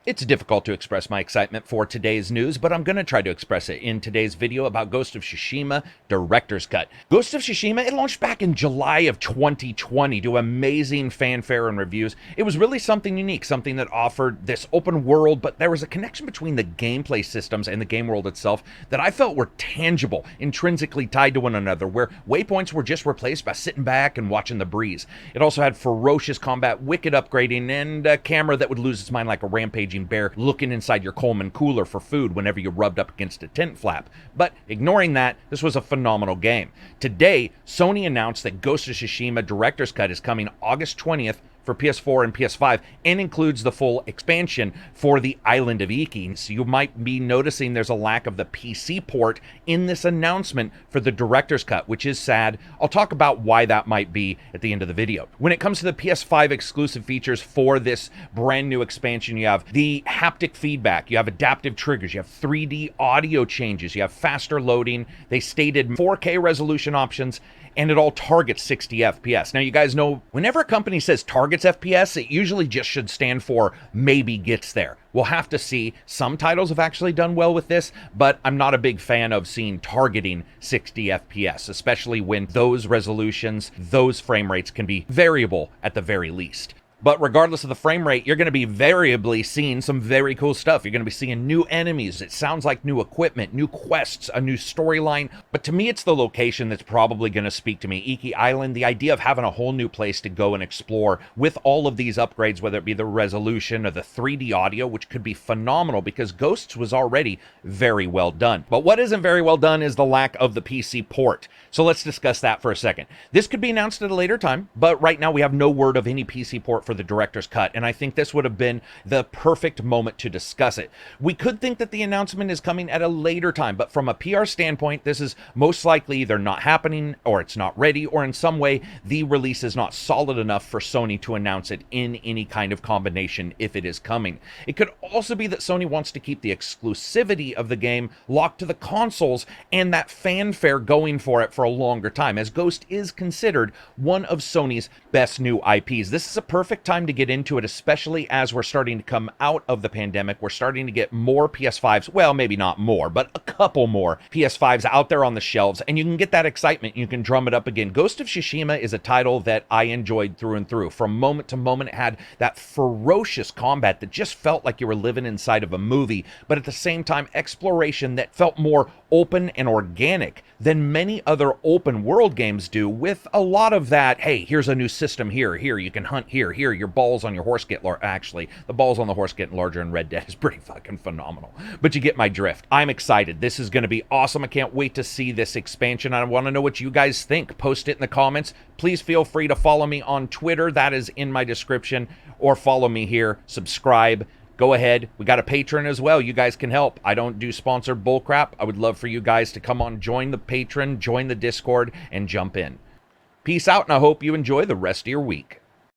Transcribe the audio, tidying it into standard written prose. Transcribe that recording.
It's difficult to express my excitement for today's news, but I'm going to try to express it in today's video about Ghost of Tsushima Director's Cut. Ghost of Tsushima, it launched back in July of 2020 to amazing fanfare and reviews. It was really something unique, something that offered this open world, but there was a connection between the gameplay systems and the game world itself that I felt were tangible, intrinsically tied to one another, where waypoints were just replaced by sitting back and watching the breeze. It also had ferocious combat, wicked upgrading, and a camera that would lose its mind like a rampaging bear looking inside your Coleman cooler for food whenever you rubbed up against a tent flap. But ignoring that, this was a phenomenal game. Today, Sony announced that Ghost of Tsushima Director's Cut is coming August 20th for PS4 and PS5 and includes the full expansion for the Island of Iki. So you might be noticing there's a lack of the PC port in this announcement for the Director's Cut, which is sad. I'll talk about why that might be at the end of the video. When it comes to the PS5 exclusive features for this brand new expansion, you have the haptic feedback, you have adaptive triggers, you have 3D audio changes, you have faster loading. They stated 4K resolution options, and it all targets 60 FPS. Now, you guys know, whenever a company says targets FPS, it usually just should stand for maybe gets there. We'll have to see. Some titles have actually done well with this, but I'm not a big fan of seeing targeting 60 FPS, especially when those resolutions, those frame rates can be variable at the very least. But regardless of the frame rate, you're going to be variably seeing some very cool stuff. You're going to be seeing new enemies. It sounds like new equipment, new quests, a new storyline. But to me, it's the location that's probably going to speak to me. Iki Island, the idea of having a whole new place to go and explore with all of these upgrades, whether it be the resolution or the 3D audio, which could be phenomenal because Ghosts was already very well done. But what isn't very well done is the lack of the PC port. So let's discuss that for a second. This could be announced at a later time, but right now we have no word of any PC port for the Director's Cut, and I think this would have been the perfect moment to discuss it. We could think that the announcement is coming at a later time, but from a PR standpoint, this is most likely either not happening, or it's not ready, or in some way, the release is not solid enough for Sony to announce it in any kind of combination if it is coming. It could also be that Sony wants to keep the exclusivity of the game locked to the consoles and that fanfare going for it for a longer time, as Ghost is considered one of Sony's best new IPs. This is a perfect time to get into it, especially as we're starting to come out of the pandemic. We're starting to get more PS5s, well, maybe not more, but a couple more PS5s out there on the shelves, and you can get that excitement. You can drum it up again. Ghost of Tsushima is a title that I enjoyed through and through. From moment to moment, it had that ferocious combat that just felt like you were living inside of a movie, but at the same time, exploration that felt more open and organic than many other open world games do, with a lot of that, hey, here's a new system here, you can hunt here, your balls on your horse get large. Actually, the balls on the horse getting larger in Red Dead is pretty fucking phenomenal. But you get my drift. I'm excited. This is going to be awesome. I can't wait to see this expansion. I want to know what you guys think. Post it in the comments. Please feel free to follow me on Twitter. That is in my description. Or follow me here. Subscribe. Go ahead. We got a Patreon as well. You guys can help. I don't do sponsored bullcrap. I would love for you guys to come on, join the Patreon, join the Discord, and jump in. Peace out, and I hope you enjoy the rest of your week.